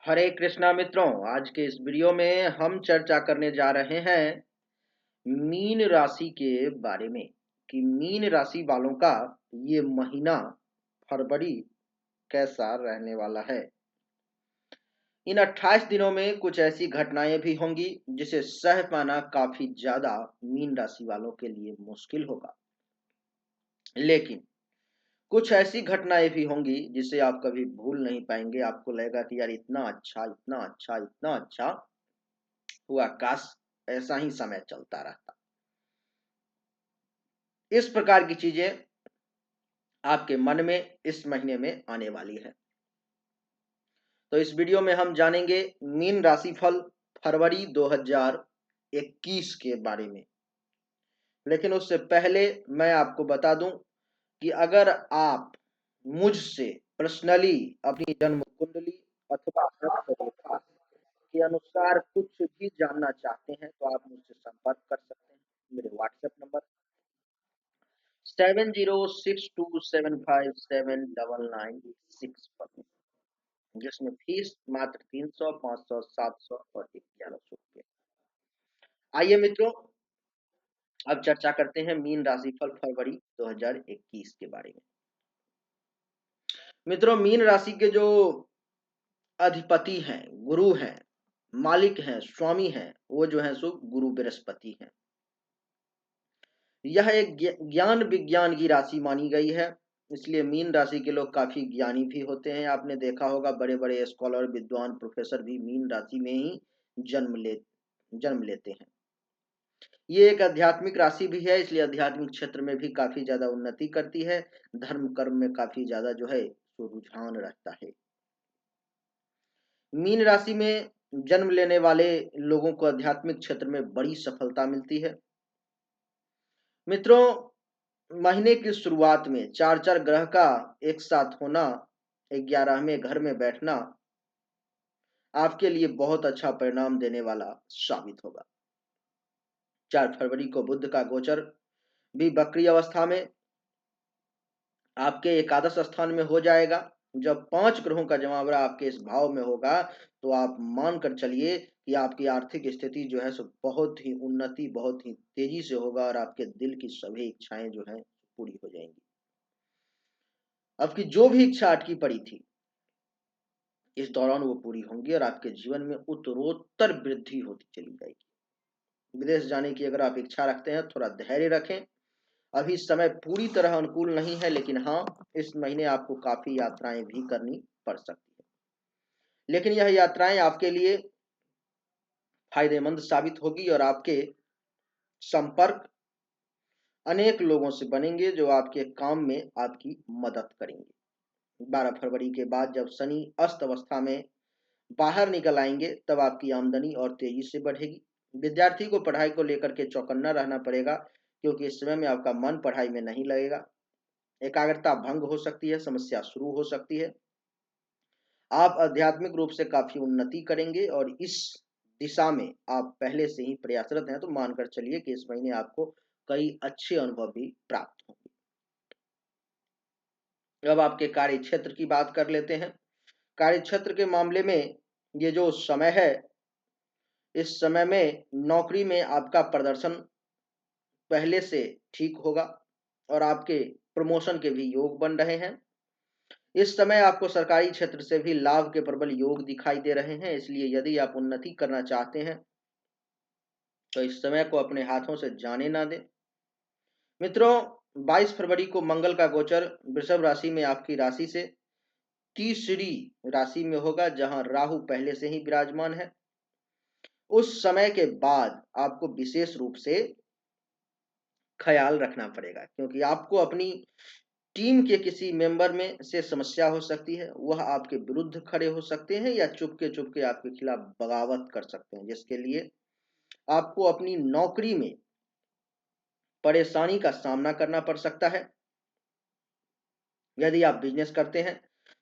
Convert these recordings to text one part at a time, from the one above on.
हरे कृष्णा मित्रों। आज के इस वीडियो में हम चर्चा करने जा रहे हैं मीन राशि के बारे में कि मीन राशि वालों का ये महीना फरवरी कैसा रहने वाला है। इन 28 दिनों में कुछ ऐसी घटनाएं भी होंगी जिसे सह पाना काफी ज्यादा मीन राशि वालों के लिए मुश्किल होगा, लेकिन कुछ ऐसी घटनाएं भी होंगी जिसे आप कभी भूल नहीं पाएंगे। आपको लगेगा कि यार इतना अच्छा, इतना अच्छा, इतना अच्छा हुआ, काश ऐसा ही समय चलता रहता। इस प्रकार की चीजें आपके मन में इस महीने में आने वाली है। तो इस वीडियो में हम जानेंगे मीन राशिफल फरवरी 2021 के बारे में। लेकिन उससे पहले मैं आपको बता दूं कि अगर आप मुझसे पर्सनली अपनी जन्म कुंडली अथवा हस्तरेखा के अनुसार कुछ भी जानना चाहते हैं तो आप मुझसे संपर्क कर सकते हैं। मेरे व्हाट्सएप नंबर 7062757996 पर, जिसमें फीस मात्र 300, 500, 700 और 1100 रुपये। आइए मित्रों, अब चर्चा करते हैं मीन राशिफल फरवरी 2021 के बारे में। मित्रों, मीन राशि के जो अधिपति हैं, गुरु हैं, मालिक हैं, स्वामी हैं, वो जो है सो गुरु बृहस्पति हैं। यह एक ज्ञान विज्ञान की राशि मानी गई है, इसलिए मीन राशि के लोग काफी ज्ञानी भी होते हैं। आपने देखा होगा बड़े बड़े स्कॉलर, विद्वान, प्रोफेसर भी मीन राशि में ही जन्म लेते हैं। ये एक आध्यात्मिक राशि भी है, इसलिए आध्यात्मिक क्षेत्र में भी काफी ज्यादा उन्नति करती है। धर्म कर्म में काफी ज्यादा जो है तो रुझान रहता है। मीन राशि में जन्म लेने वाले लोगों को आध्यात्मिक क्षेत्र में बड़ी सफलता मिलती है। मित्रों, महीने की शुरुआत में चार चार ग्रह का एक साथ होना, 11वें घर में बैठना आपके लिए बहुत अच्छा परिणाम देने वाला साबित होगा। 4 फरवरी को बुध का गोचर भी वक्री अवस्था में आपके एकादश स्थान में हो जाएगा। जब 5 ग्रहों का जमावड़ा आपके इस भाव में होगा तो आप मान कर चलिए कि आपकी आर्थिक स्थिति जो है सो बहुत ही उन्नति, बहुत ही तेजी से होगा और आपके दिल की सभी इच्छाएं जो हैं पूरी हो जाएंगी। आपकी जो भी इच्छा अटकी पड़ी थी इस दौरान वो पूरी होंगी और आपके जीवन में उत्तरोत्तर वृद्धि होती चली जाएगी। विदेश जाने की अगर आप इच्छा रखते हैं, थोड़ा धैर्य रखें। अभी समय पूरी तरह अनुकूल नहीं है, लेकिन हाँ, इस महीने आपको काफी यात्राएं भी करनी पड़ सकती है। लेकिन यह यात्राएं आपके लिए फायदेमंद साबित होगी और आपके संपर्क अनेक लोगों से बनेंगे जो आपके काम में आपकी मदद करेंगे। 12 फरवरी के बाद जब शनि अस्त अवस्था में बाहर निकल आएंगे तब आपकी आमदनी और तेजी से बढ़ेगी। विद्यार्थी को पढ़ाई को लेकर के चौकन्ना रहना पड़ेगा, क्योंकि इस समय में आपका मन पढ़ाई में नहीं लगेगा। एकाग्रता भंग हो सकती है, समस्या शुरू हो सकती है। आप आध्यात्मिक रूप से काफी उन्नति करेंगे और इस दिशा में आप पहले से ही प्रयासरत हैं, तो मानकर चलिए कि इस महीने आपको कई अच्छे अनुभव भी प्राप्त होंगे। अब आपके कार्य क्षेत्र की बात कर लेते हैं। कार्य क्षेत्र के मामले में ये जो समय है, इस समय में नौकरी में आपका प्रदर्शन पहले से ठीक होगा और आपके प्रमोशन के भी योग बन रहे हैं। इस समय आपको सरकारी क्षेत्र से भी लाभ के प्रबल योग दिखाई दे रहे हैं, इसलिए यदि आप उन्नति करना चाहते हैं तो इस समय को अपने हाथों से जाने ना दें। मित्रों, 22 फरवरी को मंगल का गोचर वृषभ राशि में आपकी राशि से तीसरी राशि में होगा, जहां राहु पहले से ही विराजमान है। उस समय के बाद आपको विशेष रूप से ख्याल रखना पड़ेगा, क्योंकि आपको अपनी टीम के किसी मेंबर में से समस्या हो सकती है। वह आपके विरुद्ध खड़े हो सकते हैं या चुपके चुपके आपके खिलाफ बगावत कर सकते हैं, जिसके लिए आपको अपनी नौकरी में परेशानी का सामना करना पड़ सकता है। यदि आप बिजनेस करते हैं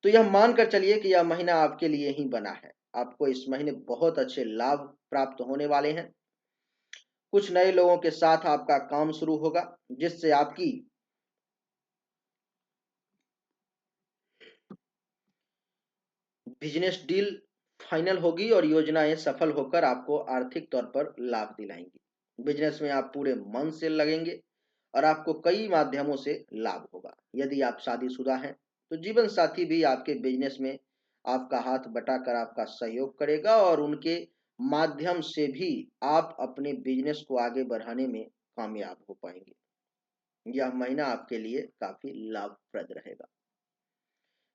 तो यह मानकर चलिए कि यह महीना आपके लिए ही बना है। आपको इस महीने बहुत अच्छे लाभ प्राप्त होने वाले हैं। कुछ नए लोगों के साथ आपका काम शुरू होगा, जिससे आपकी बिजनेस डील फाइनल होगी और योजनाएं सफल होकर आपको आर्थिक तौर पर लाभ दिलाएंगी। बिजनेस में आप पूरे मन से लगेंगे और आपको कई माध्यमों से लाभ होगा। यदि आप शादीशुदा हैं तो जीवन साथी भी आपके बिजनेस में आपका हाथ बटाकर आपका सहयोग करेगा और उनके माध्यम से भी आप अपने बिजनेस को आगे बढ़ाने में कामयाब हो पाएंगे। यह महीना आपके लिए काफी लाभप्रद रहेगा।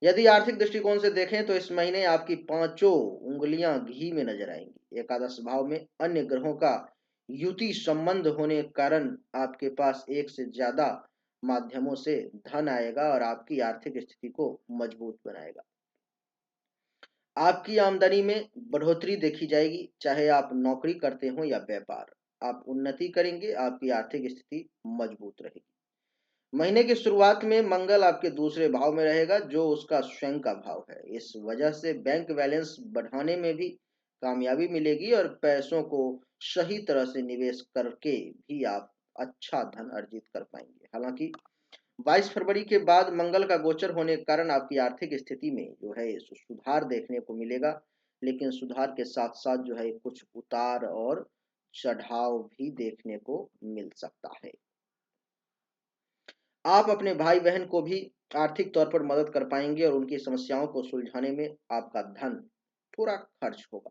यदि आर्थिक दृष्टिकोण से देखें तो इस महीने आपकी पांचों उंगलियां घी में नजर आएंगी। एकादश भाव में अन्य ग्रहों का युति संबंध होने के कारण आपके पास एक से ज्यादा माध्यमों से धन आएगा और आपकी आर्थिक स्थिति को मजबूत बनाएगा। आपकी आमदनी में बढ़ोतरी देखी जाएगी, चाहे आप नौकरी करते हो या व्यापार। आप उन्नति करेंगे, आपकी आर्थिक स्थिति मजबूत रहेगी। महीने की शुरुआत में मंगल आपके दूसरे भाव में रहेगा, जो उसका स्वयं का भाव है। इस वजह से बैंक बैलेंस बढ़ाने में भी कामयाबी मिलेगी और पैसों को सही तरह से निवेश करके भी आप अच्छा धन अर्जित कर पाएंगे। हालांकि 22 फरवरी के बाद मंगल का गोचर होने के कारण आपकी आर्थिक स्थिति में जो है सुधार देखने को मिलेगा, लेकिन सुधार के साथ साथ जो है कुछ उतार और चढ़ाव भी देखने को मिल सकता है। आप अपने भाई बहन को भी आर्थिक तौर पर मदद कर पाएंगे और उनकी समस्याओं को सुलझाने में आपका धन थोड़ा खर्च होगा,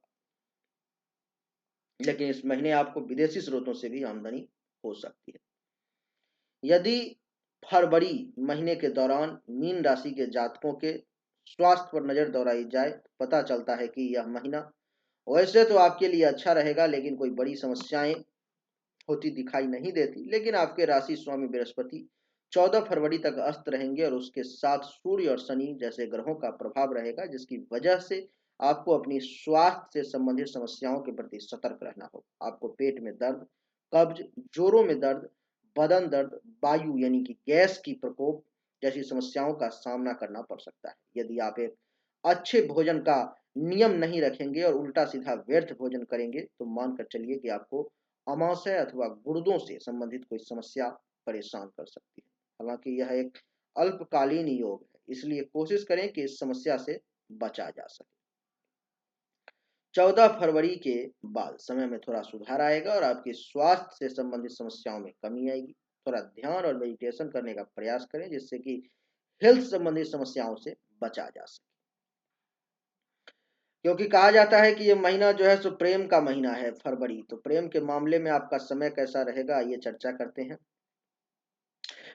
लेकिन इस महीने आपको विदेशी स्रोतों से भी आमदनी हो सकती है। यदि फरवरी महीने के दौरान मीन राशि के जातकों के स्वास्थ्य पर नजर दौड़ाई जाए तो पता चलता है कि यह महीना वैसे तो आपके लिए अच्छा रहेगा, लेकिन कोई बड़ी समस्याएं होती दिखाई नहीं देती। लेकिन आपके राशि स्वामी बृहस्पति 14 फरवरी तक अस्त रहेंगे और उसके साथ सूर्य और शनि जैसे ग्रहों का प्रभाव रहेगा, जिसकी वजह से आपको अपनी स्वास्थ्य से संबंधित समस्याओं के प्रति सतर्क रहना होगा। आपको पेट में दर्द, कब्ज, जोड़ों में दर्द, बदन दर्द, वायु यानी कि गैस की प्रकोप जैसी समस्याओं का सामना करना पड़ सकता है। यदि आप एक अच्छे भोजन का नियम नहीं रखेंगे और उल्टा सीधा व्यर्थ भोजन करेंगे तो मानकर चलिए कि आपको अमाशय अथवा गुर्दों से संबंधित कोई समस्या परेशान कर सकती है। हालांकि यह एक अल्पकालीन योग है, इसलिए कोशिश करें कि इस समस्या से बचा जा सके। 14 फरवरी के बाद समय में थोड़ा सुधार आएगा और आपकी स्वास्थ्य से संबंधित समस्याओं में कमी आएगी। थोड़ा ध्यान और मेडिटेशन करने का प्रयास करें, जिससे कि हेल्थ संबंधित समस्याओं से बचा जा सके। क्योंकि कहा जाता है कि ये महीना जो है सो प्रेम का महीना है फरवरी, तो प्रेम के मामले में आपका समय कैसा रहेगा ये चर्चा करते हैं।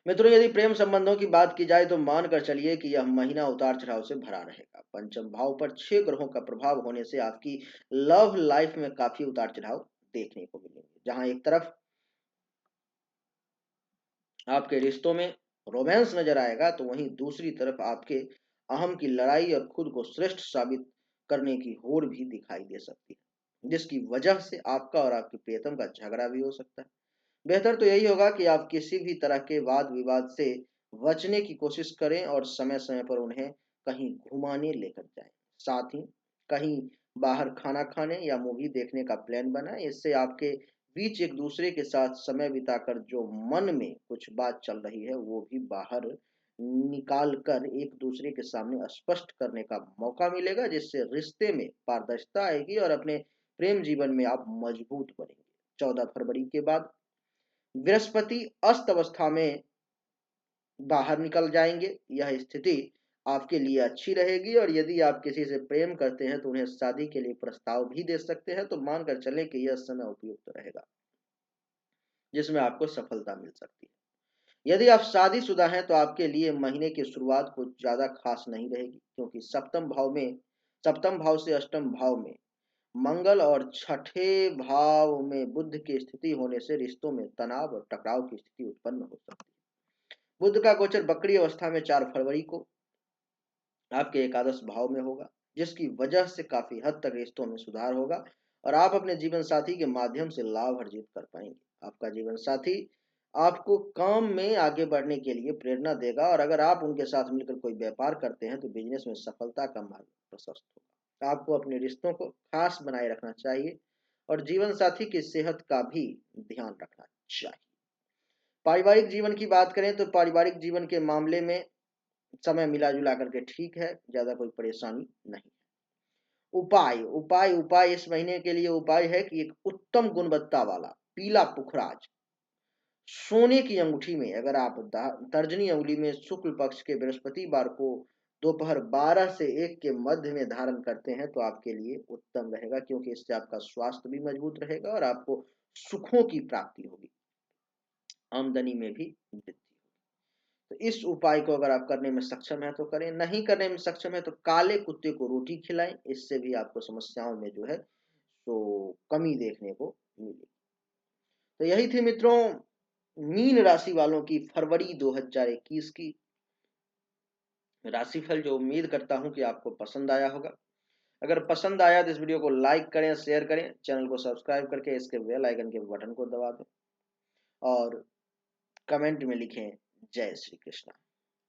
मित्रों, यदि प्रेम संबंधों की बात की जाए तो मानकर चलिए कि यह महीना उतार चढ़ाव से भरा रहेगा। पंचम भाव पर 6 ग्रहों का प्रभाव होने से आपकी लव लाइफ में काफी उतार चढ़ाव देखने को मिलेंगे। जहां एक तरफ आपके रिश्तों में रोमांस नजर आएगा, तो वहीं दूसरी तरफ आपके अहम की लड़ाई और खुद को श्रेष्ठ साबित करने की होड़ भी दिखाई दे सकती है, जिसकी वजह से आपका और आपकी प्रियतम का झगड़ा भी हो सकता है। बेहतर तो यही होगा कि आप किसी भी तरह के वाद विवाद से बचने की कोशिश करें और समय समय पर उन्हें कहीं घुमाने लेकर जाएं। साथ ही कहीं बाहर खाना खाने या मूवी देखने का प्लान बनाएं। इससे आपके बीच एक दूसरे के साथ समय बिताकर जो मन में कुछ बात चल रही है वो भी बाहर निकाल कर एक दूसरे के सामने स्पष्ट करने का मौका मिलेगा, जिससे रिश्ते में पारदर्शिता आएगी और अपने प्रेम जीवन में आप मजबूत बनेंगे। 14 फरवरी के बाद बृहस्पति अस्त अवस्था में बाहर निकल जाएंगे। यह स्थिति आपके लिए अच्छी रहेगी और यदि आप किसी से प्रेम करते हैं तो उन्हें शादी के लिए प्रस्ताव भी दे सकते हैं। तो मानकर चलें कि यह समय उपयुक्त रहेगा जिसमें आपको सफलता मिल सकती है। यदि आप शादीशुदा हैं तो आपके लिए महीने की शुरुआत कुछ ज्यादा खास नहीं रहेगी, क्योंकि सप्तम भाव से अष्टम भाव में मंगल और छठे भाव में बुध की स्थिति होने से रिश्तों में तनाव और टकराव की स्थिति उत्पन्न हो सकती है। बुध का गोचर वक्री अवस्था में 4 फरवरी को आपके एकादश भाव में होगा, जिसकी वजह से काफी हद तक रिश्तों में सुधार होगा और आप अपने जीवन साथी के माध्यम से लाभ अर्जित कर पाएंगे। आपका जीवन साथी आपको काम में आगे बढ़ने के लिए प्रेरणा देगा और अगर आप उनके साथ मिलकर कोई व्यापार करते हैं तो बिजनेस में सफलता का मार्ग प्रशस्त होगा। आपको अपने रिश्तों को खास बनाए रखना चाहिए और जीवन साथी की सेहत का भी ध्यान रखना चाहिए। पारिवारिक जीवन की बात करें तो पारिवारिक जीवन के मामले में समय मिला जुला करके ठीक है, ज्यादा कोई परेशानी नहीं। उपाय इस महीने के लिए उपाय है कि एक उत्तम गुणवत्ता वाला पीला पुखराज सोने की अंगूठी में, अगर आप तर्जनी अंगुली में शुक्ल पक्ष के बृहस्पतिवार को दोपहर 12 से 1 के मध्य में धारण करते हैं तो आपके लिए उत्तम रहेगा, क्योंकि इससे आपका स्वास्थ्य भी मजबूत रहेगा और आपको सुखों की प्राप्ति होगी, आमदनी में भी वृद्धि। तो इस उपाय को अगर आप करने में सक्षम है तो करें, नहीं करने में सक्षम है तो काले कुत्ते को रोटी खिलाएं, इससे भी आपको समस्याओं में जो है तो कमी देखने को मिलेगी। तो यही थी मित्रों मीन राशि वालों की फरवरी 2021 की राशिफल, जो उम्मीद करता हूं कि आपको पसंद आया होगा। अगर पसंद आया तो इस वीडियो को लाइक करें, शेयर करें, चैनल को सब्सक्राइब करके इसके बेल आइकन के बटन को दबा दें और कमेंट में लिखें जय श्री कृष्ण।